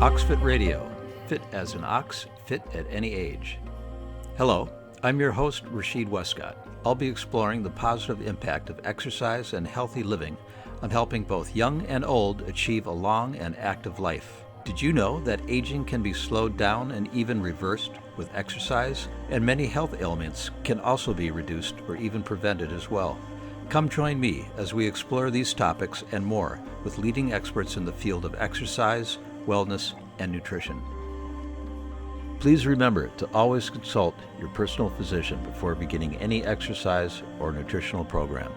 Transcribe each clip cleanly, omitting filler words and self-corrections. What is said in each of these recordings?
OXFIT.RADIO, fit as an ox, fit at any age. Hello, I'm your host, Rashid Westcott. I'll be exploring the positive impact of exercise and healthy living on helping both young and old achieve a long and active life. Did you know that aging can be slowed down and even reversed with exercise? And many health ailments can also be reduced or even prevented as well. Come join me as we explore these topics and more with leading experts in the field of exercise, wellness, and nutrition. Please remember to always consult your personal physician before beginning any exercise or nutritional program.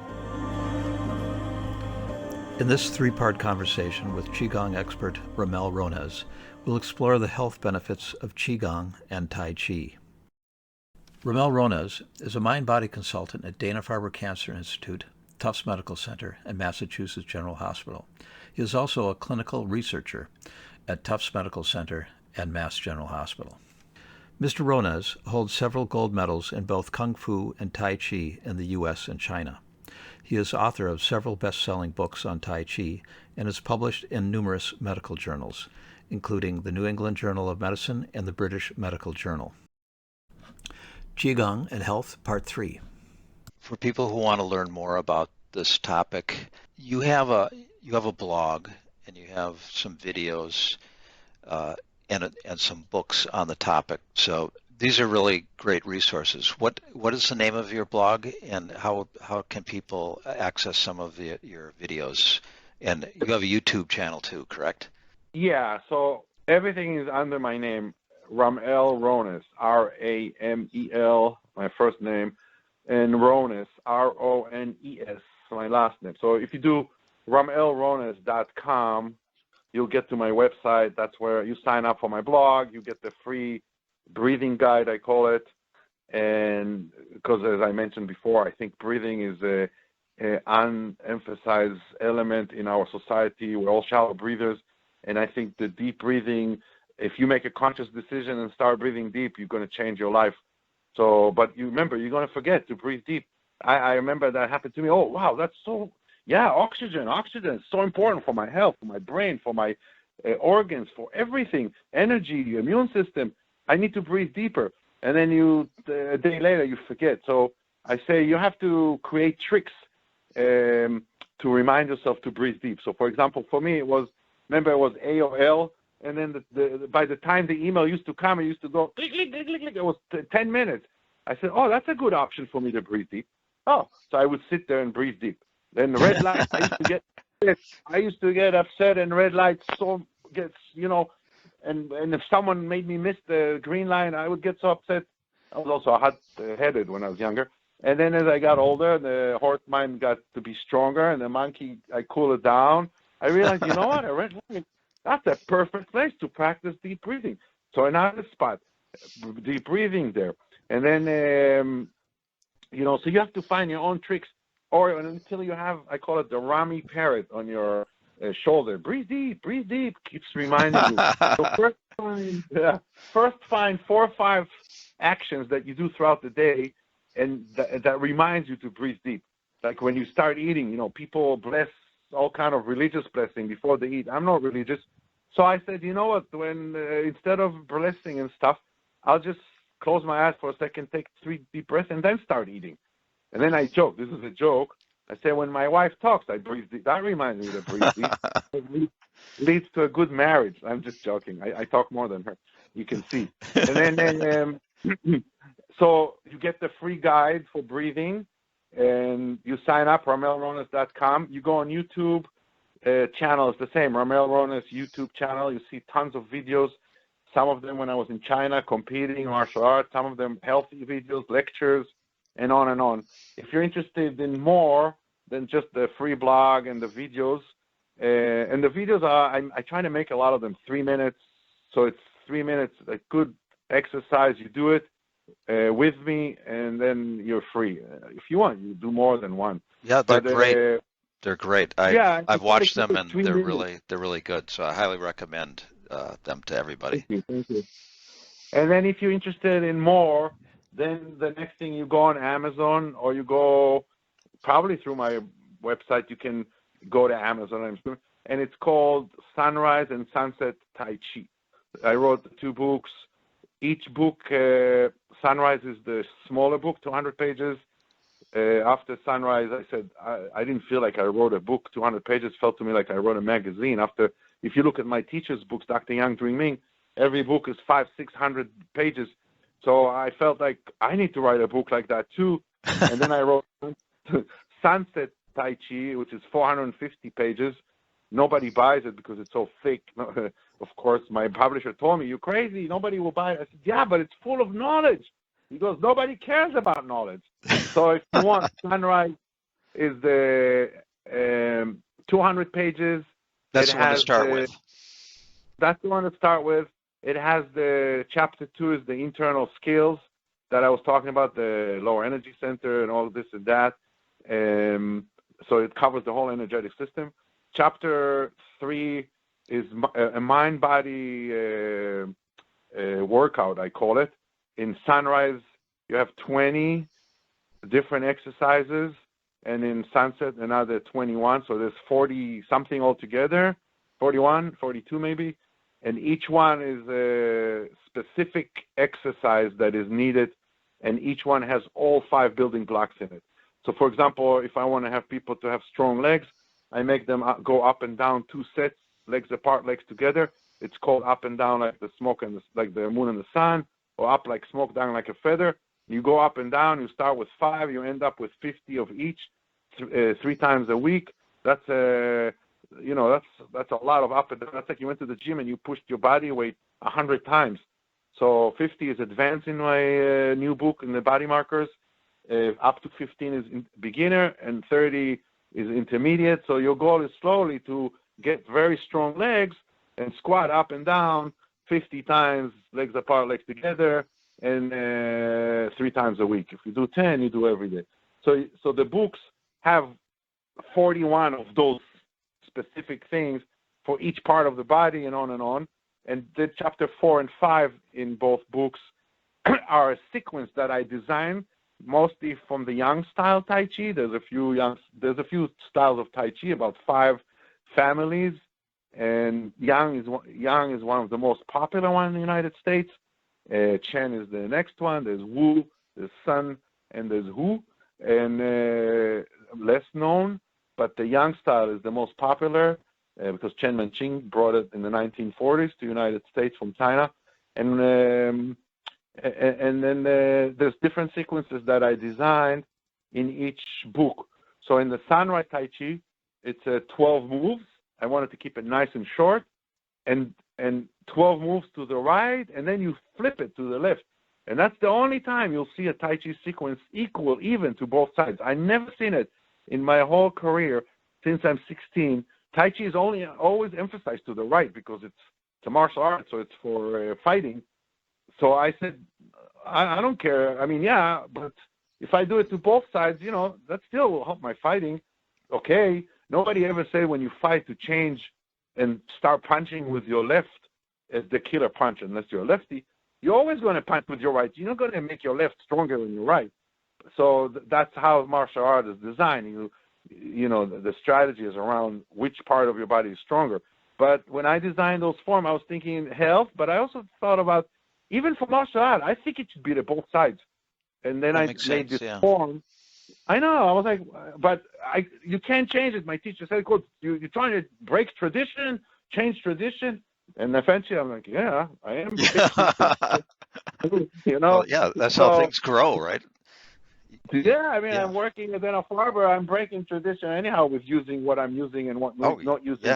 In this three-part conversation with Qigong expert Ramel Rones, we'll explore the health benefits of Qigong and Tai Chi. Ramel Rones is a mind-body consultant at Dana-Farber Cancer Institute, Tufts Medical Center, and Massachusetts General Hospital. He is also a clinical researcher at Tufts Medical Center and Mass General Hospital. Mr. Rones holds several gold medals in both Kung Fu and Tai Chi in the U.S. and China. He is author of several best-selling books on Tai Chi and is published in numerous medical journals, including the New England Journal of Medicine and the British Medical Journal. Qigong and Health, Part 3. For people who want to learn more about this topic, you have a blog and you have some videos and some books on the topic. So these are really great resources. What is the name of your blog, and how can people access some of your videos? And you have a YouTube channel too, correct? Yeah, so everything is under my name, Ramel Rones, R-A-M-E-L, my first name, and Rones, R-O-N-E-S, my last name. So if you do ramelrones.com, you'll get to my website. That's where you sign up for my blog. You get the free breathing guide, I call it. And because, as I mentioned before, I think breathing is an unemphasized element in our society. We're all shallow breathers. And I think the deep breathing, if you make a conscious decision and start breathing deep, you're going to change your life. So, but you remember, you're going to forget to breathe deep. I remember that happened to me. Oh, wow, that's so, yeah, oxygen is so important for my health, for my brain, for my organs, for everything, energy, immune system. I need to breathe deeper. And then a day later, you forget. So I say you have to create tricks to remind yourself to breathe deep. So, for example, for me, it was AOL. And then by the time the email used to come, it used to go click, click, click, click, click. It was 10 minutes. I said, oh, that's a good option for me to breathe deep. Oh, so I would sit there and breathe deep. Then the red light, I used to get upset, and red lights and if someone made me miss the green line, I would get so upset. I was also hot-headed when I was younger. And then as I got older, the horse mind got to be stronger, and the monkey, I cool it down. I realized, you know what, a red light, that's a perfect place to practice deep breathing. So another spot, deep breathing there. And then, so you have to find your own tricks, or until you have, I call it the Rami parrot on your shoulder. Breathe deep, keeps reminding you. So first find 4 or 5 actions that you do throughout the day, and that reminds you to breathe deep. Like when you start eating, people bless all kind of religious blessing before they eat. I'm not religious. So I said, you know what, when instead of blessing and stuff, I'll just close my eyes for a second, take 3 deep breaths, and then start eating. And then I joke. This is a joke. I say, when my wife talks, I breathe deep. That reminds me to breathe deep. It leads to a good marriage. I'm just joking. I talk more than her. You can see. And then so you get the free guide for breathing, and you sign up, ramelrones.com. You go on YouTube. Channel is the same, Ramel Rones YouTube channel. You see tons of videos, some of them when I was in China competing martial arts, some of them healthy videos, lectures, and on and on. If you're interested in more than just the free blog and the videos, and the videos I try to make a lot of them 3 minutes, so it's 3 minutes, a good exercise. You do it with me, and then you're free. If you want, you do more than one. Yeah, they're great. They're great. I've watched them, and they're really good. So I highly recommend them to everybody. Thank you. And then if you're interested in more, then the next thing, you go on Amazon, or you go probably through my website. You can go to Amazon, and it's called Sunrise and Sunset Tai Chi. I wrote 2 books. Each book, Sunrise is the smaller book, 200 pages. After Sunrise, I said, I didn't feel like I wrote a book, 200 pages. Felt to me like I wrote a magazine. If you look at my teacher's books, Dr. Yang, Jwing-Ming, every book is 500-600 pages. So I felt like I need to write a book like that too. And then I wrote Sunset Tai Chi, which is 450 pages. Nobody buys it because it's so thick. Of course, my publisher told me, "You're crazy. Nobody will buy it." I said, "Yeah, but it's full of knowledge." He goes, "Nobody cares about knowledge." So if you want, Sunrise is the 200 pages. That's the one to start with. That's the one to start with. It has the chapter 2 is the internal skills that I was talking about, the lower energy center and all this and that. So it covers the whole energetic system. Chapter 3 is a mind-body workout, I call it. In Sunrise, you have 20 different exercises, and in Sunset, another 21. So there's 40-something altogether, 41, 42 maybe. And each one is a specific exercise that is needed, and each one has all 5 building blocks in it. So, for example, if I want to have people to have strong legs, I make them go up and down 2 sets, legs apart, legs together. It's called up and down like the smoke and like the moon and the sun, or up like smoke, down like a feather. You go up and down. You start with 5. You end up with 50 of each, 3 times a week. That's a that's a lot of up and down. That's like you went to the gym and you pushed your body weight 100 times. So 50 is advanced in my new book in the body markers. Up to 15 is beginner, and 30 is intermediate. So your goal is slowly to get very strong legs and squat up and down 50 times, legs apart, legs together, and 3 times a week. If you do 10, you do every day. So the books have 41 of those specific things for each part of the body, and on and on. And the chapter 4 and 5 in both books are a sequence that I designed mostly from the Yang style Tai Chi. There's a few styles of Tai Chi, about 5 families, and Yang is one of the most popular ones in the United States. Chen is the next one. There's Wu, there's Sun, and there's Hu, and less known. But the Yang style is the most popular because Chen Manqing brought it in the 1940s to the United States from China. And then there's different sequences that I designed in each book. So in the Sunrise Tai Chi, it's 12 moves. I wanted to keep it nice and short, and 12 moves to the right, and then you flip it to the left. And that's the only time you'll see a Tai Chi sequence even to both sides. I've never seen it in my whole career since I'm 16. Tai Chi is always emphasized to the right because it's a martial art, so it's for fighting. So I said, I don't care. I mean, yeah, but if I do it to both sides, that still will help my fighting. Okay, nobody ever said when you fight to change and start punching with your left as the killer punch unless you're a lefty. You're always going to punch with your right. You're not going to make your left stronger than your right. So that's how martial art is designed. The strategy is around which part of your body is stronger. But when I designed those forms, I was thinking health, but I also thought about, even for martial art, I think it should be to both sides. And then I made this form. I know. I was like, but you can't change it. My teacher said, "Coach, you're trying to break tradition, change tradition." And eventually, I'm like, "Yeah, I am." Well, yeah, that's how things grow, right? Yeah, I mean, I'm working as a barber. I'm breaking tradition anyhow with using what I'm using and what not using.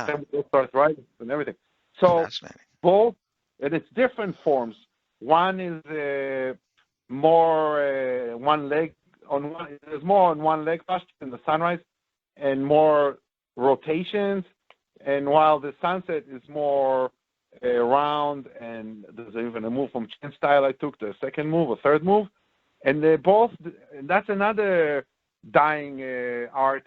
Arthritis and everything. So both, and it's different forms. One is more one leg on one. There's more on one leg posture in the Sunrise, and more rotations. And while the Sunset is more round, and there's even a move from Chen style I took, the second move, a third move. And they both, that's another dying art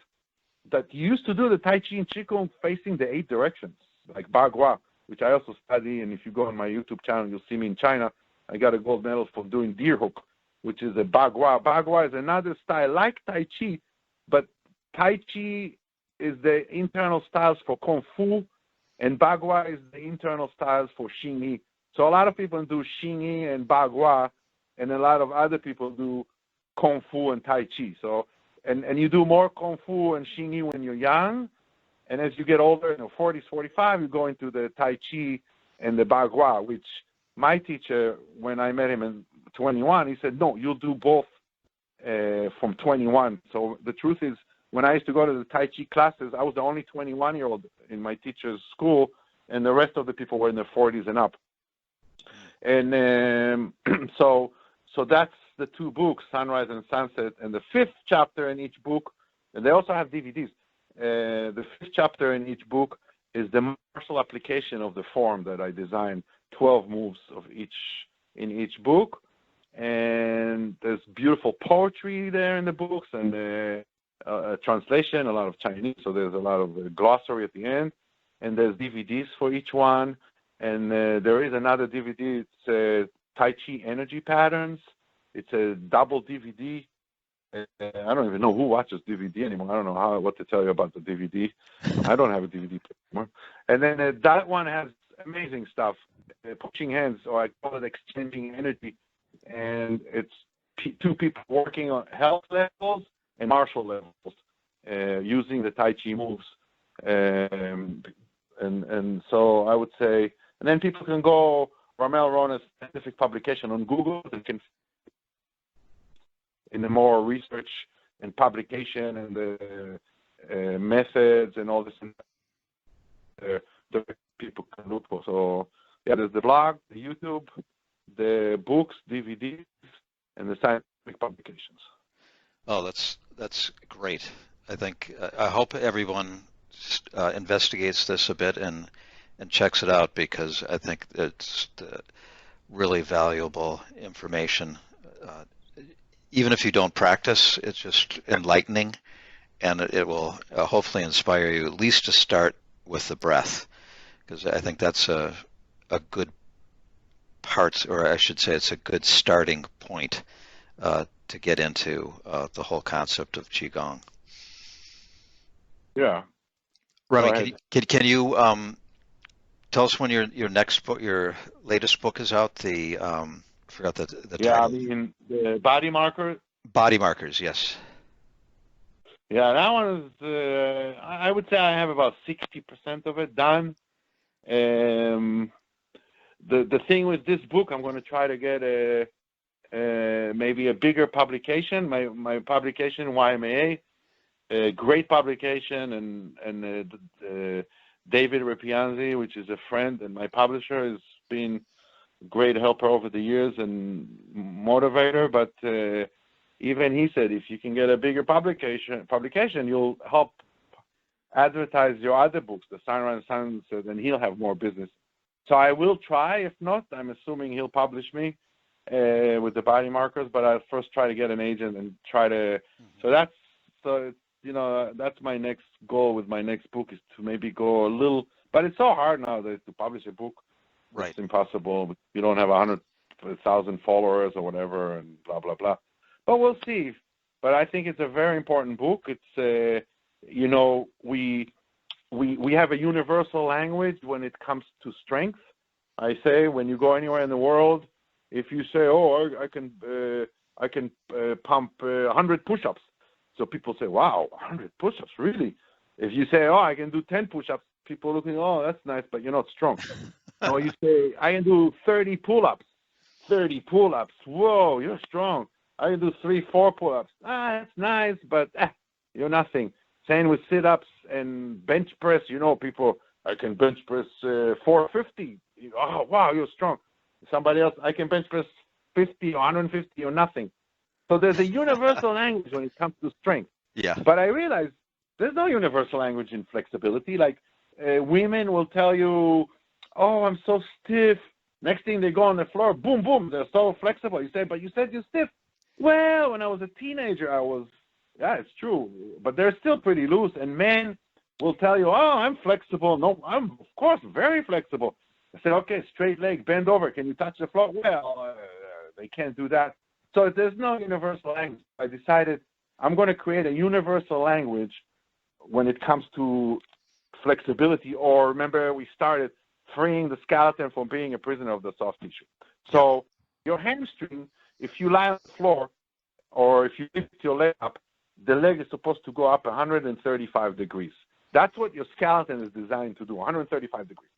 that used to do the Tai Chi and Qigong facing the 8 directions, like Bagua, which I also study. And if you go on my YouTube channel, you'll see me in China. I got a gold medal for doing deer hook, which is a Bagua. Bagua is another style like Tai Chi, but Tai Chi is the internal styles for Kung Fu, and Bagua is the internal styles for Xing Yi. So a lot of people do Xingyi and Bagua, and a lot of other people do Kung Fu and Tai Chi. So, and you do more Kung Fu and Xingyi when you're young, and as you get older, 40s, 45, you go into the Tai Chi and the Bagua, which my teacher, when I met him in 21, he said, no, you'll do both from 21. So the truth is, when I used to go to the Tai Chi classes, I was the only 21-year-old in my teacher's school, and the rest of the people were in their 40s and up. And so that's the two books, Sunrise and Sunset, and the fifth chapter in each book, and they also have DVDs. The fifth chapter in each book is the martial application of the form that I designed, 12 moves in each book. And there's beautiful poetry there in the books, and a translation, a lot of Chinese, so there's a lot of glossary at the end. And there's DVDs for each one. And there is another DVD, it's Tai Chi Energy Patterns. It's a double DVD. I don't even know who watches DVD anymore. I don't know what to tell you about the DVD. I don't have a DVD anymore. And then that one has amazing stuff, pushing hands, or I call it exchanging energy. And it's two people working on health levels and martial levels using the Tai Chi moves. And so I would say, and then people can go Ramel Rones scientific publication on Google. They can in the more research and publication and the methods and all this. The people can look for. So yeah, there's the blog, the YouTube, the books, DVDs, and the scientific publications. Oh, that's great. I think I hope everyone investigates this a bit and checks it out, because I think it's really valuable information. Even if you don't practice, it's just enlightening, and it will hopefully inspire you at least to start with the breath, because I think that's a good part, or I should say it's a good starting point to get into the whole concept of Qigong. Yeah. Rami, can you tell us when your next book, your latest book is out? Forgot the title. Yeah, I mean, the Body Marker. Body Markers, yes. Yeah, that one is, I would say I have about 60% of it done. The thing with this book, I'm going to try to get maybe a bigger publication. My publication, YMAA, a great publication, and David Rapianzi, which is a friend and my publisher, has been a great helper over the years and motivator. But even he said, if you can get a bigger publication, you'll help advertise your other books, the Sunrise and Sunset, and he'll have more business. So I will try. If not, I'm assuming he'll publish me with the Body Markers. But I'll first try to get an agent and try to. That's my next goal with my next book, is to maybe go a little. But it's so hard nowadays to publish a book. Right. It's impossible. You don't have 100,000 followers or whatever, and blah blah blah. But we'll see. But I think it's a very important book. It's we have a universal language when it comes to strength. I say, when you go anywhere in the world, if you say, "Oh, I can pump 100 push-ups," so people say, "Wow, 100 push-ups, really?" If you say, "Oh, I can do 10 push-ups," people looking, "Oh, that's nice, but you're not strong." Or you say, "I can do 30 pull-ups." 30 pull-ups. Whoa, you're strong. I can do 3-4 pull-ups. That's nice, but you're nothing. Same with sit-ups and bench press. People, I can bench press 450. Oh, wow, you're strong. Somebody else, I can bench press 50 or 150 or nothing. So there's a universal language when it comes to strength. Yeah. But I realize there's no universal language in flexibility. Like women will tell you, "Oh, I'm so stiff." Next thing they go on the floor, boom, boom, they're so flexible. You say, "But you said you're stiff." Well, when I was a teenager, I was. Yeah, it's true, but they're still pretty loose. And men will tell you, "Oh, I'm flexible." No, I'm, of course, very flexible. I say, "Okay, straight leg, bend over. Can you touch the floor?" Well, they can't do that. So there's no universal language. I decided I'm going to create a universal language when it comes to flexibility. Or remember, we started freeing the skeleton from being a prisoner of the soft tissue. So your hamstring, if you lie on the floor or if you lift your leg up, the leg is supposed to go up 135 degrees. That's what your skeleton is designed to do, 135 degrees.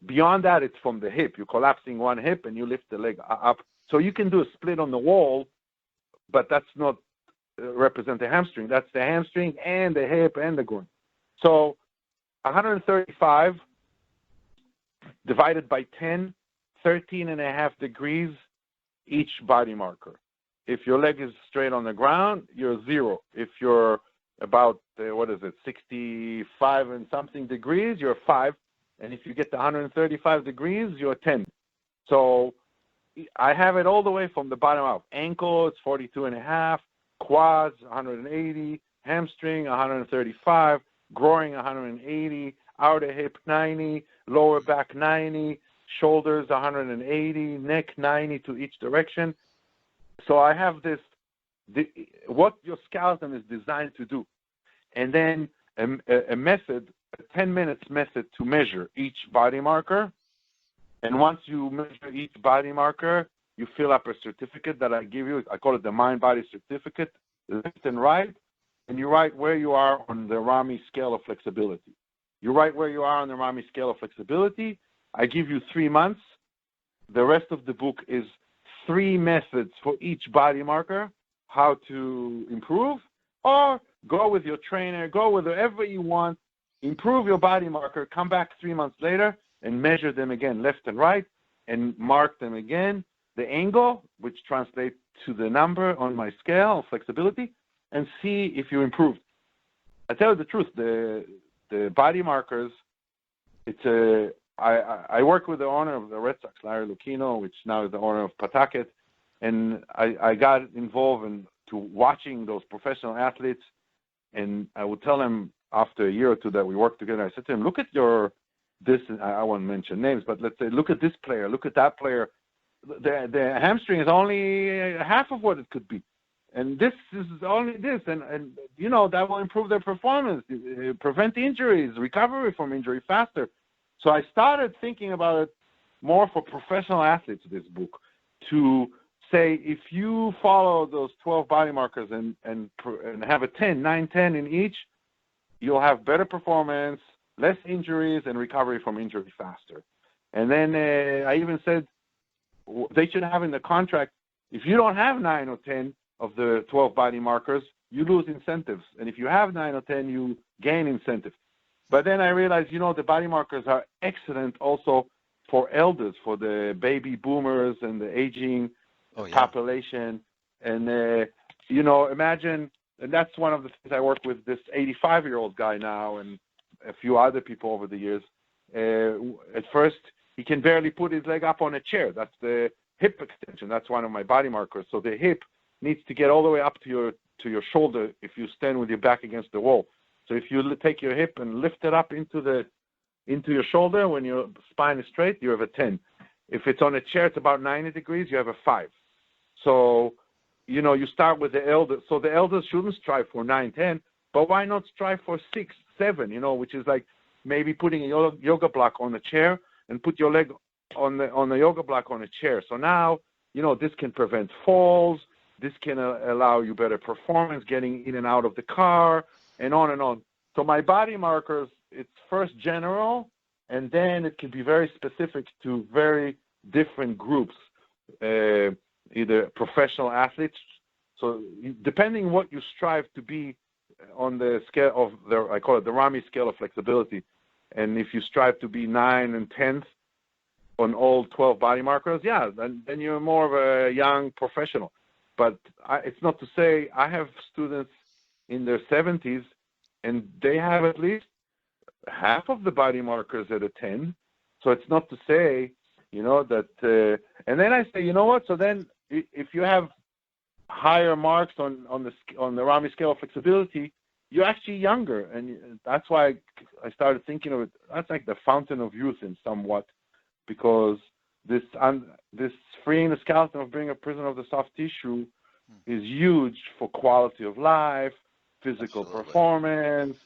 Beyond that, it's from the hip. You're collapsing one hip and you lift the leg up. So you can do a split on the wall, but that's not represent the hamstring. That's the hamstring and the hip and the groin. So 135 divided by 10, 13.5 degrees each body marker. If your leg is straight on the ground, you're 0. If you're about, 65 and something degrees, you're 5. And if you get to 135 degrees, you're 10. So I have it all the way from the bottom up. Ankle, it's 42.5. Quads, 180. Hamstring, 135. Groin, 180. Outer hip, 90. Lower back, 90. Shoulders, 180. Neck, 90 to each direction. So I have this, what your skeleton is designed to do. And then a method, a 10 minutes method to measure each body marker. And once you measure each body marker, you fill up a certificate that I give you. I call it the mind-body certificate, left and right. And you write where you are on the Rami scale of flexibility. You write where you are on the Rami scale of flexibility. I give you 3 months. The rest of the book is 3 methods for each body marker, how to improve, or go with your trainer, go with whoever you want, improve your body marker, come back 3 months later and measure them again, left and right, and mark them again, the angle, which translates to the number on my scale of flexibility, and see if you improved. I tell you the truth, the body markers, I work with the owner of the Red Sox, Larry Lucchino, which now is the owner of Pawtucket, and I got involved into watching those professional athletes, and I would tell him after a year or two that we worked together, I said to him, look at this, I won't mention names, but let's say, look at this player, look at that player. The hamstring is only half of what it could be. And this is only this, and that will improve their performance, prevent injuries, recovery from injury faster. So I started thinking about it more for professional athletes, this book, to say if you follow those 12 body markers and have a 9, 10 in each, you'll have better performance, less injuries, and recovery from injury faster. And then I even said they should have in the contract, if you don't have 9 or 10 of the 12 body markers, you lose incentives. And if you have 9 or 10, you gain incentives. But then I realized, the body markers are excellent also for elders, for the baby boomers and the aging population. And, imagine, and that's one of the things I work with this 85-year-old guy now and a few other people over the years. At first, he can barely put his leg up on a chair. That's the hip extension. That's one of my body markers. So the hip needs to get all the way up to your shoulder if you stand with your back against the wall. So if you take your hip and lift it up into your shoulder when your spine is straight, you have a 10. If it's on a chair, it's about 90 degrees, you have a 5. So, you start with the elders. So the elders shouldn't strive for 9, 10, but why not strive for 6, 7, which is like maybe putting a yoga block on the chair and put your leg on the yoga block on a chair. So now, this can prevent falls. This can allow you better performance, getting in and out of the car, and on and on. So my body markers, it's first general, and then it can be very specific to very different groups, either professional athletes. So depending what you strive to be on the scale of I call it the Rami scale of flexibility, and if you strive to be 9 and 10th on all 12 body markers, then you're more of a young professional. But it's not to say I have students in their 70s, and they have at least half of the body markers at a 10. So it's not to say, that. And then I say, you know what? So then, if you have higher marks on the Rami scale of flexibility, you're actually younger, and that's why I started thinking of it. That's like the fountain of youth in somewhat, because this freeing the skeleton of being a prisoner of the soft tissue is huge for quality of life, physical performance,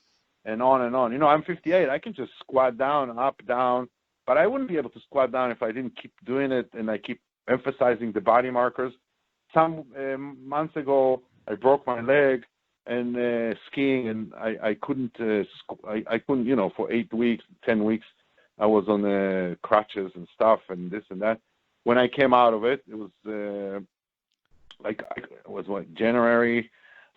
and on and on. I'm 58. I can just squat down, up, down, but I wouldn't be able to squat down if I didn't keep doing it and I keep emphasizing the body markers. Some months ago, I broke my leg and skiing, and I couldn't, I couldn't, you know, for 8 weeks, 10 weeks, I was on crutches and stuff and this and that. When I came out of it, it was it was what, January.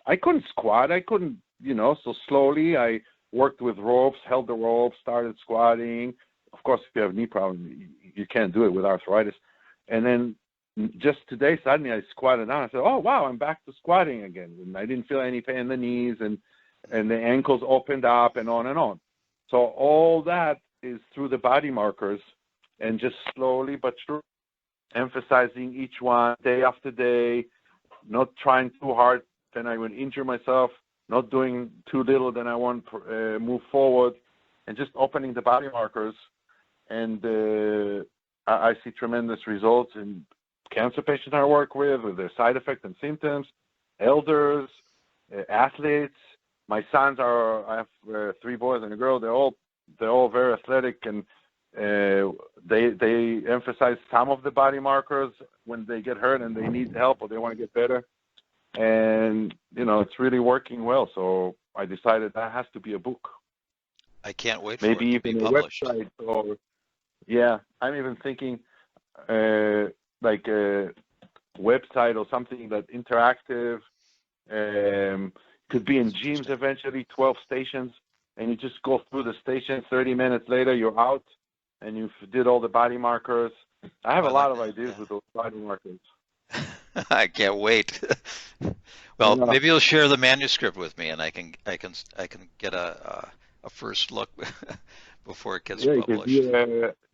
I couldn't squat. I couldn't, you know, so slowly I worked with ropes, held the ropes, started squatting. Of course, if you have knee problem, you can't do it with arthritis. And then just today, suddenly I squatted down. I said, oh, wow, I'm back to squatting again. And I didn't feel any pain in the knees, and the ankles opened up and on and on. So all that is through the body markers, and just slowly but surely emphasizing each one day after day, not trying too hard, then I would injure myself, not doing too little, then I won't move forward, and just opening the body markers. And I see tremendous results in cancer patients I work with their side effects and symptoms, elders, athletes. My sons I have 3 boys and a girl. They're all very athletic, and they emphasize some of the body markers when they get hurt and they need help or they want to get better. And, you know, it's really working well. So I decided that has to be a book. I can't wait for maybe it to even be a published. Website or, yeah, I'm even thinking like a website or something that's interactive. Could be in gyms eventually, 12 stations, and you just go through the station. 30 minutes later, you're out, and you did all the body markers. I have a lot of ideas with those body markers. I can't wait. Well, maybe you'll share the manuscript with me, and I can get a first look before it gets published.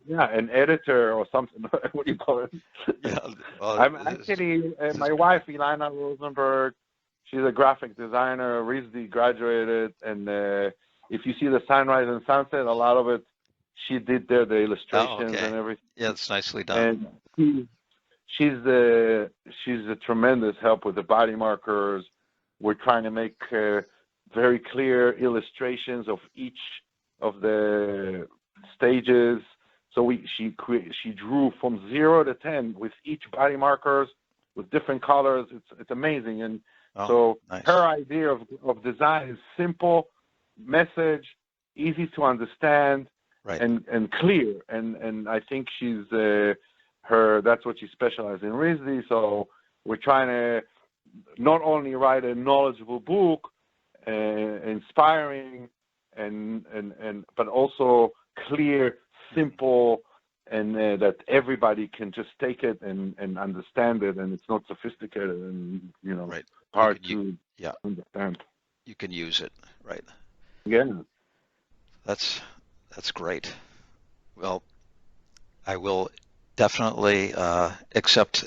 An editor or something. What do you call it? Yeah, well, I'm actually my wife, Ilana Rosenberg. She's a graphic designer, recently graduated, and if you see the sunrise and sunset, a lot of it she did there, the illustrations and everything. Yeah, it's nicely done. And she's a tremendous help with the body markers. We're trying to make very clear illustrations of each of the stages. So she drew from 0 to 10 with each body markers with different colors. It's amazing. And nice. Her idea of design is simple, message, easy to understand, right. and clear. And I think she's that's what she specializes in, RISD. So we're trying to not only write a knowledgeable book, inspiring, but also clear, simple, and that everybody can just take it and understand it, and it's not sophisticated and right. hard to understand. You can use it, right? Yeah. That's great. Well, I will definitely accept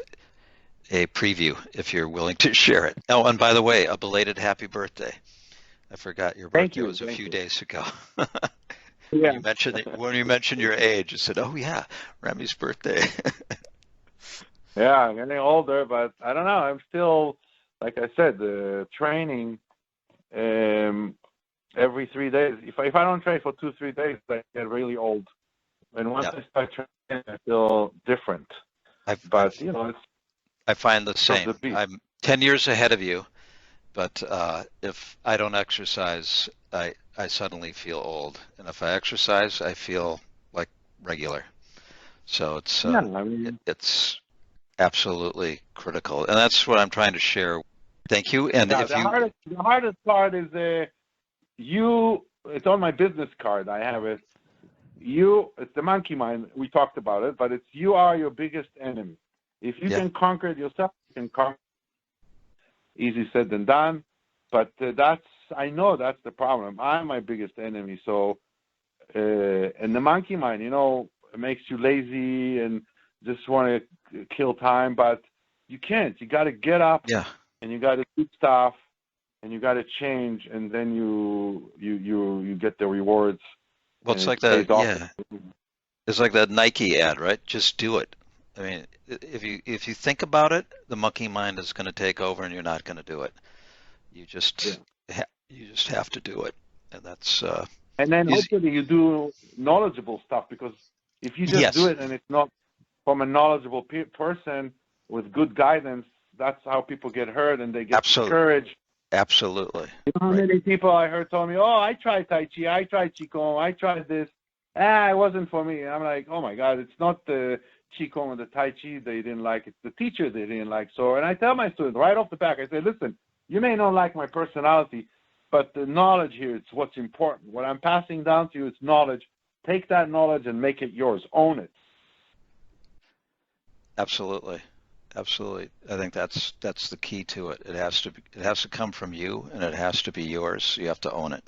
a preview if you're willing to share it. Oh, and by the way, a belated happy birthday. I forgot your birthday was a few days ago. Yeah. When you mentioned your age, I said, "Oh yeah, Remy's birthday." Yeah, I'm getting older, but I don't know. I'm still, like I said, training every 3 days. If I don't train for 2-3 days, I get really old. And once I start training, I feel different. I find the same. I'm 10 years ahead of you, but if I don't exercise, I suddenly feel old, and if I exercise, I feel like regular. So it's it's absolutely critical, and that's what I'm trying to share. Thank you. And the hardest part is it's on my business card. I have it. It's the monkey mind. We talked about it, but it's you are your biggest enemy. If you can conquer it yourself, you can conquer it. Easy said than done, but I know that's the problem. I'm my biggest enemy. So, and the monkey mind, it makes you lazy and just want to kill time, but you can't. You got to get up, and you got to do stuff, and you got to change, and then you get the rewards. Well, it's like that. Yeah, it's like that Nike ad, right? Just do it. I mean, if you think about it, the monkey mind is going to take over, and you're not going to do it. You just have to do it, and that's. And then hopefully you do knowledgeable stuff, because If you just do it and it's not from a knowledgeable person with good guidance, that's how people get hurt and they get discouraged. Absolutely. You know how many people I heard told me, oh, I tried Tai Chi, I tried Qigong, I tried this. It wasn't for me. I'm like, oh my God, it's not the Qigong and the Tai Chi they didn't like, it's the teacher they didn't like. So, and I tell my students right off the back, I say, listen, you may not like my personality, but the knowledge here is what's important. What I'm passing down to you is knowledge. Take that knowledge and make it yours. Own it. Absolutely. Absolutely. I think that's the key to it. It has to come from you, and it has to be yours. You have to own it.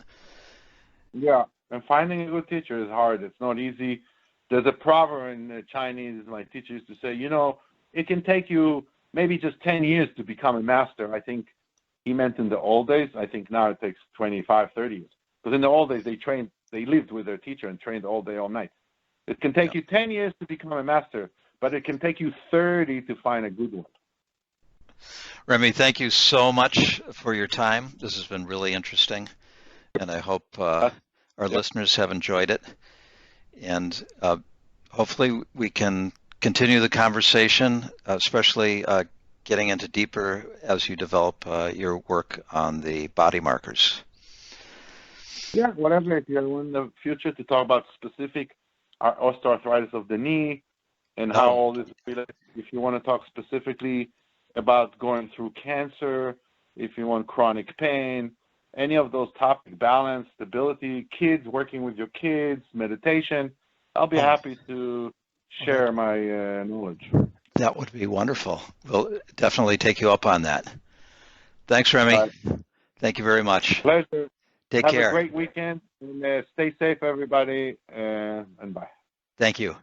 Yeah, and finding a good teacher is hard. It's not easy. There's a proverb in Chinese, my teacher used to say, you know, it can take you maybe just 10 years to become a master. I think he meant in the old days. I think now it takes 25, 30 years. Because in the old days, they lived with their teacher and trained all day, all night. It can take you 10 years to become a master, but it can take you 30 to find a good one. Remy, thank you so much for your time. This has been really interesting, and I hope our listeners have enjoyed it. And hopefully we can continue the conversation, especially getting into deeper as you develop your work on the body markers. Yeah, whatever. If you're in the future to talk about specific osteoarthritis of the knee, and how all this is related. If you want to talk specifically about going through cancer, if you want chronic pain, any of those topics, balance, stability, kids, working with your kids, meditation, I'll be happy to share my knowledge. That would be wonderful. We'll definitely take you up on that. Thanks, Remy. Thank you very much. Pleasure. Take care. Have a great weekend, and stay safe, everybody, and bye. Thank you.